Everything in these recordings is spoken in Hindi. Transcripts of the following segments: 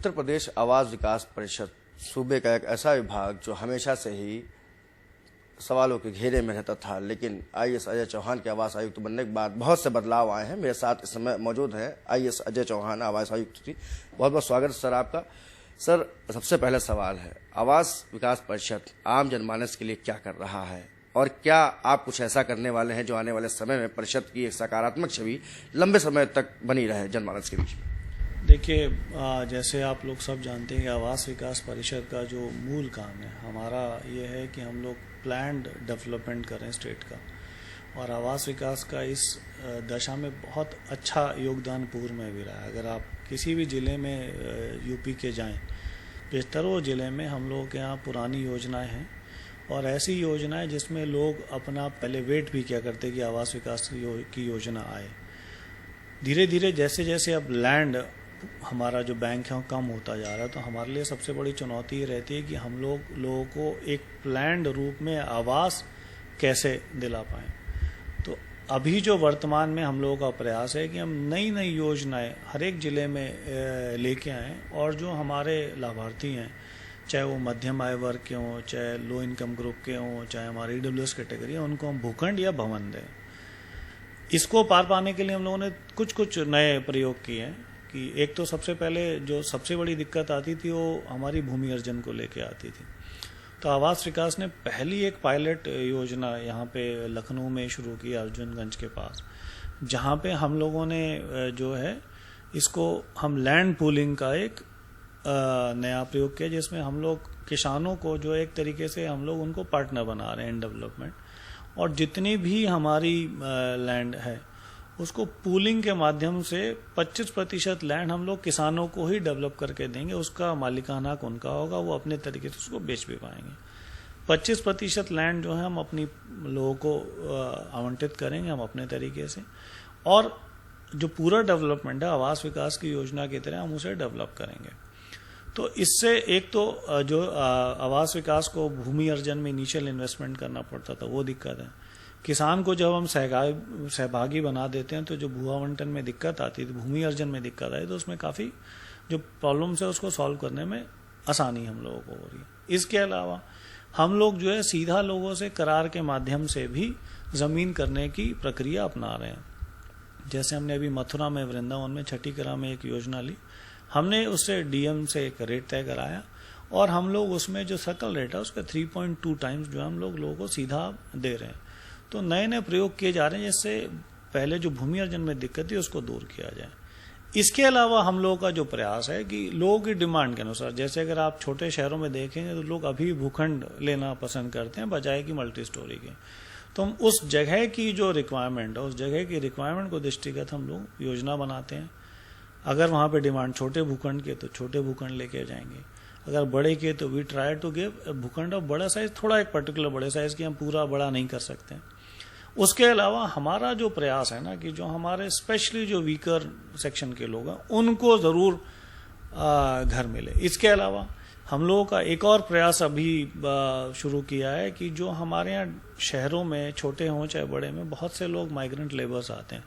उत्तर प्रदेश आवास विकास परिषद सूबे का एक ऐसा विभाग जो हमेशा से ही सवालों के घेरे में रहता था, लेकिन आईएएस अजय चौहान के आवास आयुक्त बनने के बाद बहुत से बदलाव आए हैं। मेरे साथ इस समय मौजूद हैं आईएएस अजय चौहान, आवास आयुक्त जी। बहुत बहुत स्वागत सर आपका। सर, सबसे पहला सवाल है, आवास विकास परिषद आम जनमानस के लिए क्या कर रहा है और क्या आप कुछ ऐसा करने वाले हैं जो आने वाले समय में परिषद की एक सकारात्मक छवि लंबे समय तक बनी रहे जनमानस के बीच में? देखिए, जैसे आप लोग सब जानते हैं कि आवास विकास परिषद का जो मूल काम है हमारा ये है कि हम लोग प्लान्ड डेवलपमेंट करें स्टेट का, और आवास विकास का इस दशा में बहुत अच्छा योगदान पूर्व में भी रहा है। अगर आप किसी भी ज़िले में यूपी के जाएं, बेशतर ज़िले में हम लोगों के यहाँ पुरानी योजनाएं हैं और ऐसी योजनाएं जिसमें लोग अपना पहले वेट भी किया करते कि आवास विकास की योजना आए। धीरे धीरे जैसे जैसे अब लैंड हमारा जो बैंक है वो कम होता जा रहा है, तो हमारे लिए सबसे बड़ी चुनौती ये रहती है कि हम लोगों को एक प्लान्ड रूप में आवास कैसे दिला पाएं। तो अभी जो वर्तमान में हम लोगों का प्रयास है कि हम नई नई योजनाएं हर एक ज़िले में लेके आएँ, और जो हमारे लाभार्थी हैं, चाहे वो मध्यम आय वर्ग के हों, चाहे लो इनकम ग्रुप के हों, चाहे हमारी ईडब्ल्यूएस कैटेगरी है, उनको हम भूखंड या भवन दें। इसको पार पाने के लिए हम लोगों ने कुछ नए प्रयोग किए हैं कि एक तो सबसे पहले जो सबसे बड़ी दिक्कत आती थी वो हमारी भूमि अर्जन को लेके आती थी। तो आवास विकास ने पहली एक पायलट योजना यहाँ पे लखनऊ में शुरू की, अर्जुनगंज के पास, जहाँ पे हम लोगों ने जो है इसको हम लैंड पूलिंग का एक नया प्रयोग किया, जिसमें हम लोग किसानों को जो एक तरीके से हम लोग उनको पार्टनर बना रहे हैं इन डेवलपमेंट, और जितनी भी हमारी लैंड है उसको पूलिंग के माध्यम से 25% लैंड हम लोग किसानों को ही डेवलप करके देंगे। उसका मालिकाना हक उनका होगा, वो अपने तरीके से उसको बेच भी पाएंगे। 25% लैंड जो है हम अपनी लोगों को आवंटित करेंगे हम अपने तरीके से, और जो पूरा डेवलपमेंट है आवास विकास की योजना की तरह हम उसे डेवलप करेंगे। तो इससे एक तो जो आवास विकास को भूमि अर्जन में इनिशियल इन्वेस्टमेंट करना पड़ता था वो दिक्कत है। किसान को जब हम सहभागी बना देते हैं तो जो भू आवंटन में दिक्कत आती थी, भूमि अर्जन में दिक्कत आई, तो उसमें काफ़ी जो प्रॉब्लम्स है उसको सॉल्व करने में आसानी हम लोगों को हो रही है। इसके अलावा हम लोग जो है सीधा लोगों से करार के माध्यम से भी ज़मीन करने की प्रक्रिया अपना रहे हैं। जैसे हमने अभी मथुरा में, वृंदावन में, छठी कला में एक योजना ली, हमने उससे डीएम से एक रेट तय कराया, और हम लोग उसमें जो सर्कल रेट है उसका 3.2 टाइम्स जो हम लोगों को सीधा दे रहे हैं। तो नए नए प्रयोग किए जा रहे हैं जिससे पहले जो भूमि अर्जन में दिक्कत थी उसको दूर किया जाए। इसके अलावा हम लोगों का जो प्रयास है कि लोगों की डिमांड के अनुसार, जैसे अगर आप छोटे शहरों में देखेंगे तो लोग अभी भूखंड लेना पसंद करते हैं बजाय कि मल्टी स्टोरी के। तो हम उस जगह की जो रिक्वायरमेंट है उस जगह की रिक्वायरमेंट को दृष्टिगत हम लोग योजना बनाते हैं। अगर वहाँ पे डिमांड छोटे भूखंड के तो छोटे भूखंड लेके जाएंगे, अगर बड़े के तो वी ट्राई टू गिव भूखंड ऑफ बड़ा साइज, थोड़ा एक पर्टिकुलर बड़े साइज की हम पूरा बड़ा नहीं कर सकते। उसके अलावा हमारा जो प्रयास है ना कि जो हमारे स्पेशली जो वीकर सेक्शन के लोग हैं उनको ज़रूर घर मिले। इसके अलावा हम लोगों का एक और प्रयास अभी शुरू किया है कि जो हमारे यहाँ शहरों में छोटे हों चाहे बड़े में बहुत से लोग माइग्रेंट लेबर्स आते हैं।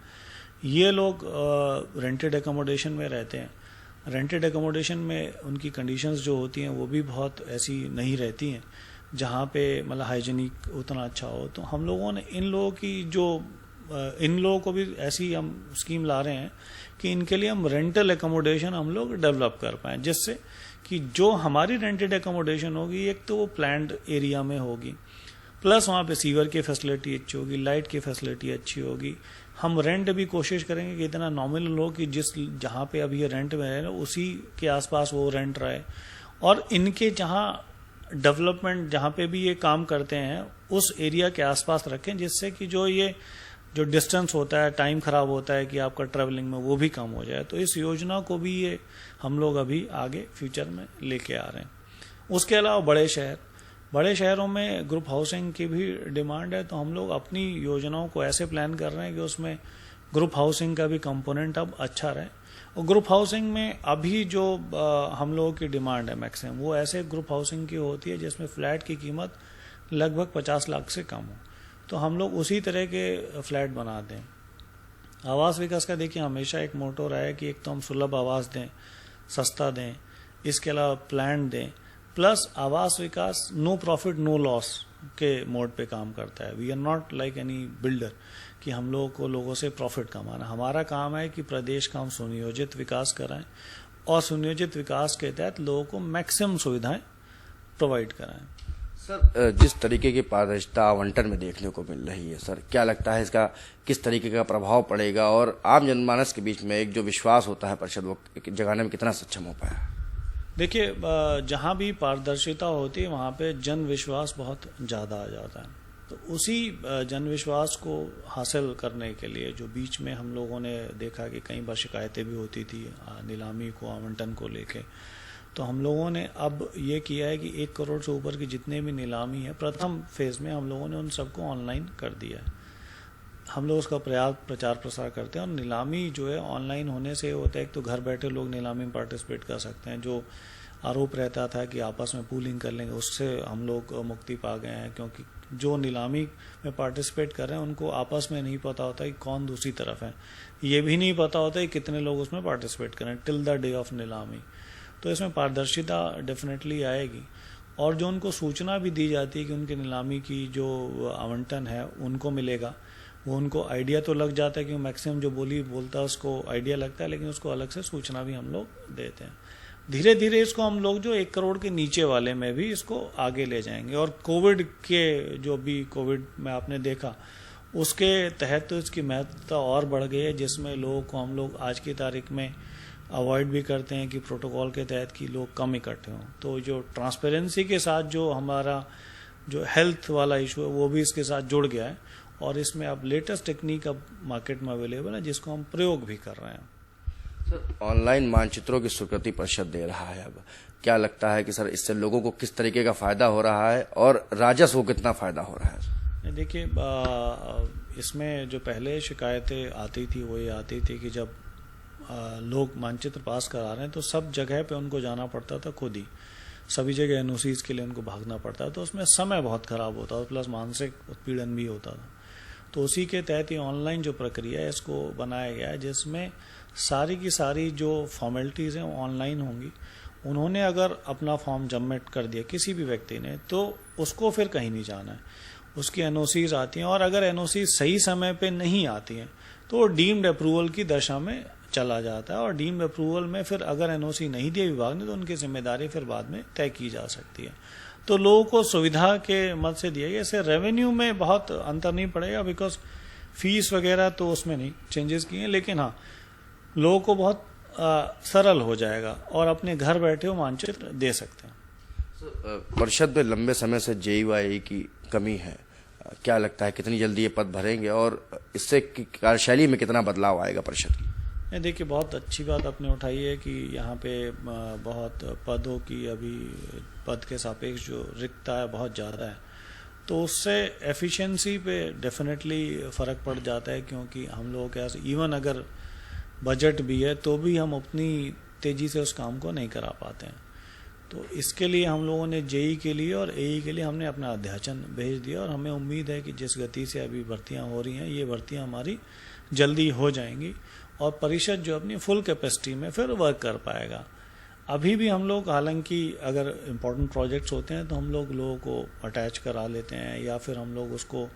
ये लोग रेंटेड एकोमोडेशन में रहते हैं। रेंटेड एकोमोडेशन में उनकी कंडीशंस जो होती हैं वो भी बहुत ऐसी नहीं रहती हैं जहाँ पे मतलब हाइजीनिक उतना अच्छा हो। तो हम लोगों ने इन लोगों को भी ऐसी हम स्कीम ला रहे हैं कि इनके लिए हम रेंटल एकोमोडेशन हम लोग डेवलप कर पाएँ, जिससे कि जो हमारी रेंटेड एकोमोडेशन होगी एक तो वो प्लान्ड एरिया में होगी, प्लस वहाँ पे सीवर की फैसिलिटी अच्छी होगी, लाइट की फैसिलिटी अच्छी होगी। हम रेंट भी कोशिश करेंगे कि इतना नॉमिनल हो कि जहाँ पे अभी ये रेंट में है उसी के आसपास वो रेंट रहे, और इनके जहाँ डेवलपमेंट जहाँ पे भी ये काम करते हैं उस एरिया के आसपास रखें, जिससे कि जो डिस्टेंस होता है, टाइम खराब होता है कि आपका ट्रैवलिंग में, वो भी कम हो जाए। तो इस योजना को भी ये हम लोग अभी आगे फ्यूचर में लेके आ रहे हैं। उसके अलावा बड़े शहरों में ग्रुप हाउसिंग की भी डिमांड है, तो हम लोग अपनी योजनाओं को ऐसे प्लान कर रहे हैं कि उसमें ग्रुप हाउसिंग का भी कंपोनेंट अब अच्छा रहे। और ग्रुप हाउसिंग में अभी जो हम लोगों की डिमांड है मैक्सिमम वो ऐसे ग्रुप हाउसिंग की होती है जिसमें फ्लैट की कीमत लगभग 50 लाख से कम हो, तो हम लोग उसी तरह के फ्लैट बनाते हैं। आवास विकास का देखिए हमेशा एक मोटो रहा है कि एक तो हम सुलभ आवास दें, सस्ता दें, इसके अलावा प्लान दें, plus Awas Vikas no profit no loss के मोड पे काम करता है। We are not like any builder कि हम लोगों को लोगों से प्रॉफिट कमाना। हमारा काम है कि प्रदेश का हम सुनियोजित विकास कराएं और सुनियोजित विकास के तहत लोगों को मैक्सिमम सुविधाएं प्रोवाइड कराएं। सर, जिस तरीके की पारदर्शिता आवंटन में देखने को मिल रही है सर, क्या लगता है इसका किस तरीके का प्रभाव पड़ेगा और आम जनमानस के बीच में एक जो विश्वास होता है परिषद वो जगाने में कितना सक्षम हो पाया? देखिए, जहां भी पारदर्शिता होती है वहां पे जन विश्वास बहुत ज्यादा आ जाता है। तो उसी जन विश्वास को हासिल करने के लिए जो बीच में हम लोगों ने देखा कि कई बार शिकायतें भी होती थी नीलामी को आवंटन को लेके, तो हम लोगों ने अब ये किया है कि 1 करोड़ से ऊपर की जितने भी नीलामी है प्रथम फेज में हम लोगों ने उन सबको ऑनलाइन कर दिया है। हम लोग उसका प्रचार प्रसार करते हैं और नीलामी जो है ऑनलाइन होने से होता है, एक तो घर बैठे लोग नीलामी में पार्टिसिपेट कर सकते हैं। जो आरोप रहता था कि आपस में पूलिंग कर लेंगे, उससे हम लोग मुक्ति पा गए हैं, क्योंकि जो नीलामी में पार्टिसिपेट कर रहे हैं उनको आपस में नहीं पता होता कि कौन दूसरी तरफ है, ये भी नहीं पता होता कि कितने लोग उसमें पार्टिसिपेट करें टिल द डे ऑफ नीलामी। तो इसमें पारदर्शिता डेफिनेटली आएगी और जो उनको सूचना भी दी जाती है कि उनकी नीलामी की जो आवंटन है उनको मिलेगा, वो उनको आइडिया तो लग जाता है कि मैक्सिमम जो बोलता है उसको आइडिया लगता है, लेकिन उसको अलग से सूचना भी हम लोग देते हैं। धीरे धीरे इसको हम लोग जो 1 करोड़ के नीचे वाले में भी इसको आगे ले जाएंगे। और कोविड के जो भी कोविड में आपने देखा उसके तहत तो इसकी महत्वता और बढ़ गई है, जिसमें लोगों को हम लोग आज की तारीख में अवॉइड भी करते हैं कि प्रोटोकॉल के तहत कि लोग कम इकट्ठे हों। तो जो ट्रांसपेरेंसी के साथ जो हमारा जो हेल्थ वाला इशू है वो भी इसके साथ जुड़ गया है और इसमें अब लेटेस्ट टेक्निक अब मार्केट में अवेलेबल है जिसको हम प्रयोग भी कर रहे हैं। सर, ऑनलाइन मानचित्रों की स्वीकृति परिषद दे रहा है, अब क्या लगता है कि सर इससे लोगों को किस तरीके का फायदा हो रहा है और राजस्व को कितना फायदा हो रहा है? देखिए, इसमें जो पहले शिकायतें आती थी वो ये आती थी कि जब लोग मानचित्र पास करा रहे हैं तो सब जगह पे उनको जाना पड़ता था, खुद ही सभी जगह एनओसीज के लिए उनको भागना पड़ता था, तो उसमें समय बहुत खराब होता था, प्लस मानसिक उत्पीड़न भी होता था। तो उसी के तहत ये ऑनलाइन जो प्रक्रिया है इसको बनाया गया है, जिसमें सारी की सारी जो फॉर्मेलिटीज़ हैं वो ऑनलाइन होंगी। उन्होंने अगर अपना फॉर्म सबमिट कर दिया किसी भी व्यक्ति ने तो उसको फिर कहीं नहीं जाना है, उसकी एनओसीज आती हैं और अगर एनओसी सही समय पे नहीं आती हैं तो वो डीम्ड अप्रूवल की दशा में चला जाता है और डीम्ड अप्रूवल में फिर अगर एनओसी नहीं दिया विभाग ने तो उनकी जिम्मेदारी फिर बाद में तय की जा सकती है। तो लोगों को सुविधा के मद से दिया गया। इससे रेवेन्यू में बहुत अंतर नहीं पड़ेगा, बिकॉज फीस वगैरह तो उसमें नहीं चेंजेस किए हैं, लेकिन हाँ लोगों को बहुत सरल हो जाएगा और अपने घर बैठे वो मानचित्र दे सकते हैं। परिषद में लंबे समय से जेईवाई की कमी है, क्या लगता है कितनी जल्दी ये पद भरेंगे और इससे कार्यशैली में कितना बदलाव आएगा परिषद की? देखिए, बहुत अच्छी बात आपने उठाई है कि यहाँ पे बहुत पदों की अभी पद के सापेक्ष जो रिक्तता है बहुत ज़्यादा है, तो उससे एफिशिएंसी पे डेफिनेटली फ़र्क पड़ जाता है, क्योंकि हम लोगों के पास इवन अगर बजट भी है तो भी हम अपनी तेज़ी से उस काम को नहीं करा पाते हैं। तो इसके लिए हम लोगों ने जेई के लिए और एई के लिए हमने अपना अध्याचन भेज दिया और हमें उम्मीद है कि जिस गति से अभी भर्तियां हो रही हैं ये भर्तियां हमारी जल्दी हो जाएंगी और परिषद जो अपनी फुल कैपेसिटी में फिर वर्क कर पाएगा। अभी भी हम लोग हालांकि अगर इम्पोर्टेंट प्रोजेक्ट्स होते हैं तो हम लोगों को अटैच करा लेते हैं या फिर हम लोग उसको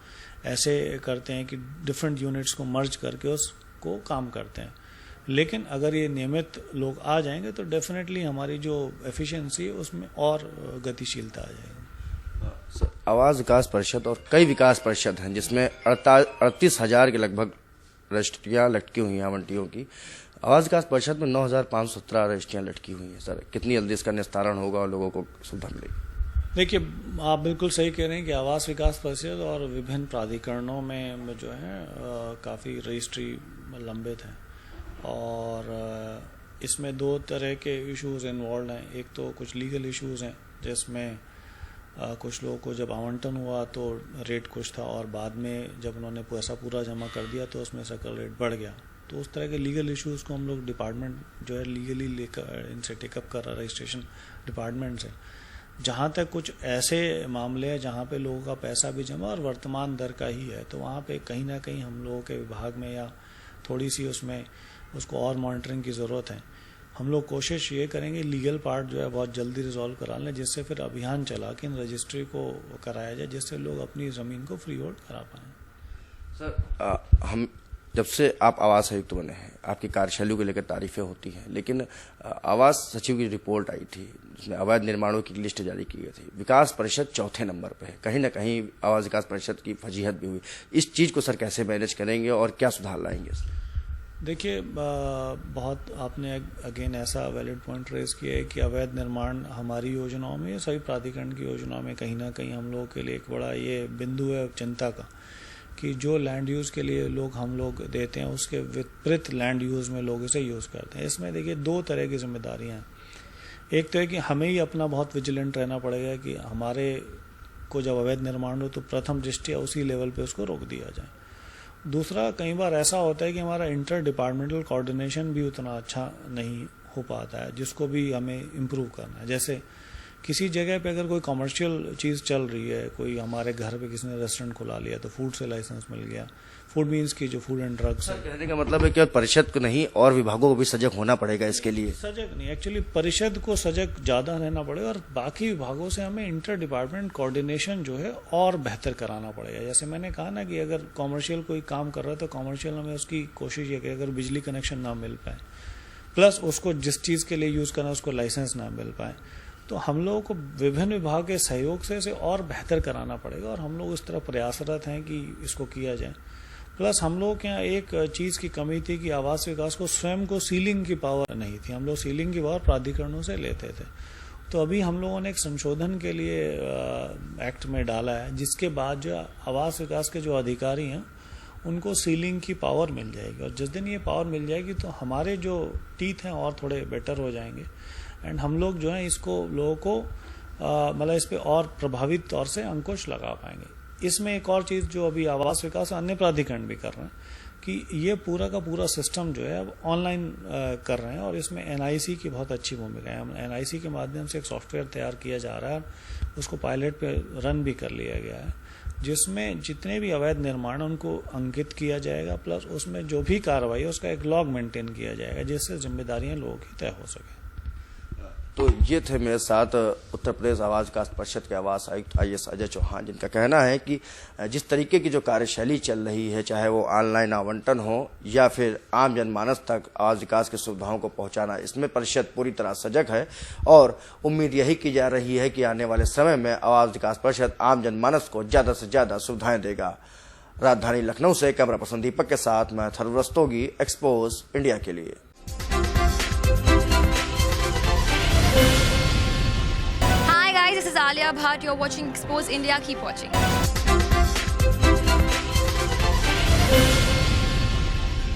ऐसे करते हैं कि डिफरेंट यूनिट्स को मर्ज करके उसको काम करते हैं, लेकिन अगर ये नियमित लोग आ जाएंगे तो डेफिनेटली हमारी जो एफिशिएंसी है उसमें और गतिशीलता आ जाएगी। आवास विकास परिषद और कई विकास परिषद हैं जिसमें 38,000 के लगभग रजिस्ट्रियाँ लटकी हुई हैं आवंटियों की। आवास विकास परिषद में 9,517 रजिस्ट्रियाँ लटकी हुई हैं। सर, कितनी जल्दी इसका निस्तारण होगा और लोगों को सुविधा मिलेगी? देखिए, आप बिल्कुल सही कह रहे हैं कि आवास विकास परिषद और विभिन्न प्राधिकरणों में जो है काफ़ी रजिस्ट्री लंबित हैं और इसमें 2 तरह के इश्यूज इन्वॉल्व हैं। एक तो कुछ लीगल इश्यूज हैं जिसमें कुछ लोगों को जब आवंटन हुआ तो रेट कुछ था और बाद में जब उन्होंने पैसा पूरा जमा कर दिया तो उसमें सकल रेट बढ़ गया। तो उस तरह के लीगल इश्यूज को हम लोग डिपार्टमेंट जो है लीगली लेकर इनसे टेकअप कर रहा है रजिस्ट्रेशन डिपार्टमेंट से। जहाँ तक कुछ ऐसे मामले हैं जहाँ पे लोगों का पैसा भी जमा और वर्तमान दर का ही है, तो वहाँ पे कहीं ना कहीं हम लोगों के विभाग में या थोड़ी सी उसमें उसको और मॉनिटरिंग की ज़रूरत है। हम लोग कोशिश ये करेंगे लीगल पार्ट जो है बहुत जल्दी रिजॉल्व करा लें, जिससे फिर अभियान चला के इन रजिस्ट्री को कराया जाए, जिससे लोग अपनी ज़मीन को फ्री होल्ड करा पाएँ। सर हम जब से आप आवास आयुक्त बने हैं, आपकी कार्यशैली को लेकर तारीफें होती हैं, लेकिन आवास सचिव की रिपोर्ट आई थी जिसमें अवैध निर्माणों की लिस्ट जारी की गई थी। विकास परिषद चौथे नंबर पे है, कहीं ना कहीं आवास विकास परिषद की फजीहत भी हुई। इस चीज़ को सर कैसे मैनेज करेंगे और क्या सुधार लाएंगे? देखिए, बहुत आपने अगेन ऐसा वैलिड पॉइंट रेज किया है कि अवैध निर्माण हमारी योजनाओं में, सभी प्राधिकरण की योजनाओं में कहीं ना कहीं हम लोगों के लिए एक बड़ा ये बिंदु है चिंता का, कि जो लैंड यूज़ के लिए हम लोग देते हैं उसके विपरीत लैंड यूज़ में लोग इसे यूज़ करते हैं। इसमें देखिए दो तरह की जिम्मेदारियां हैं। एक तो है कि हमें ही अपना बहुत विजिलेंट रहना पड़ेगा कि हमारे को जब अवैध निर्माण हो तो प्रथम दृष्टया उसी लेवल पे उसको रोक दिया जाए। दूसरा, कई बार ऐसा होता है कि हमारा इंटर डिपार्टमेंटल कोऑर्डिनेशन भी उतना अच्छा नहीं हो पाता है, जिसको भी हमें इम्प्रूव करना है। जैसे किसी जगह पे अगर कोई कमर्शियल चीज़ चल रही है, कोई हमारे घर पे किसी ने रेस्टोरेंट खुला लिया तो फूड से लाइसेंस मिल गया, फूड मीन्स की जो फूड एंड ड्रग्स है। कहने का मतलब है कि परिषद को नहीं और विभागों को भी सजग होना पड़ेगा इसके लिए। सजग नहीं, एक्चुअली परिषद को सजग ज़्यादा रहना पड़ेगा और बाकी विभागों से हमें इंटर डिपार्टमेंट कोऑर्डिनेशन जो है और बेहतर कराना पड़ेगा। जैसे मैंने कहा ना कि अगर कॉमर्शियल कोई काम कर रहा है तो कॉमर्शियल हमें उसकी कोशिश ये कि अगर बिजली कनेक्शन ना मिल पाए, प्लस उसको जिस चीज़ के लिए यूज़ करना है उसको लाइसेंस ना मिल पाए, तो हम लोगों को विभिन्न विभाग के सहयोग से इसे और बेहतर कराना पड़ेगा और हम लोग इस तरह प्रयासरत हैं कि इसको किया जाए। प्लस हम लोग के यहाँ एक चीज़ की कमी थी कि आवास विकास को स्वयं को सीलिंग की पावर नहीं थी। हम लोग सीलिंग की पावर प्राधिकरणों से लेते थे। तो अभी हम लोगों ने एक संशोधन के लिए एक्ट में डाला है, जिसके बाद जो आवास विकास के जो अधिकारी हैं उनको सीलिंग की पावर मिल जाएगी और जिस दिन ये पावर मिल जाएगी तो हमारे जो टीथ हैं और थोड़े बेटर हो जाएंगे एंड हम लोग जो है इसको लोगों को मतलब इस पे और प्रभावित तौर से अंकुश लगा पाएंगे। इसमें एक और चीज़ जो अभी आवास विकास अन्य प्राधिकरण भी कर रहे हैं कि ये पूरा का पूरा सिस्टम जो है अब ऑनलाइन कर रहे हैं और इसमें एनआईसी की बहुत अच्छी भूमिका है। एनआईसी के माध्यम से एक सॉफ्टवेयर तैयार किया जा रहा है, उसको पायलट पे रन भी कर लिया गया है, जिसमें जितने भी अवैध निर्माण उनको अंकित किया जाएगा, प्लस उसमें जो भी कार्रवाई है उसका एक लॉग मेंटेन किया जाएगा, जिससे जिम्मेदारियां लोगों की तय हो सके। तो ये थे मेरे साथ उत्तर प्रदेश आवास विकास परिषद के आवास आयुक्त IAS अजय चौहान, जिनका कहना है कि जिस तरीके की जो कार्यशैली चल रही है, चाहे वो ऑनलाइन आवंटन हो या फिर आम जनमानस तक आवास विकास की सुविधाओं को पहुंचाना, इसमें परिषद पूरी तरह सजग है और उम्मीद यही की जा रही है कि आने वाले समय में आवास विकास परिषद आम जनमानस को ज़्यादा से ज़्यादा सुविधाएं देगा। राजधानी लखनऊ से कैमरा पर्सन दीपक के साथ मैं थरुर रस्तोगी, एक्सपोज इंडिया के लिए। Hi guys, this is Alia Bhatt. You're watching Expose India. Keep watching.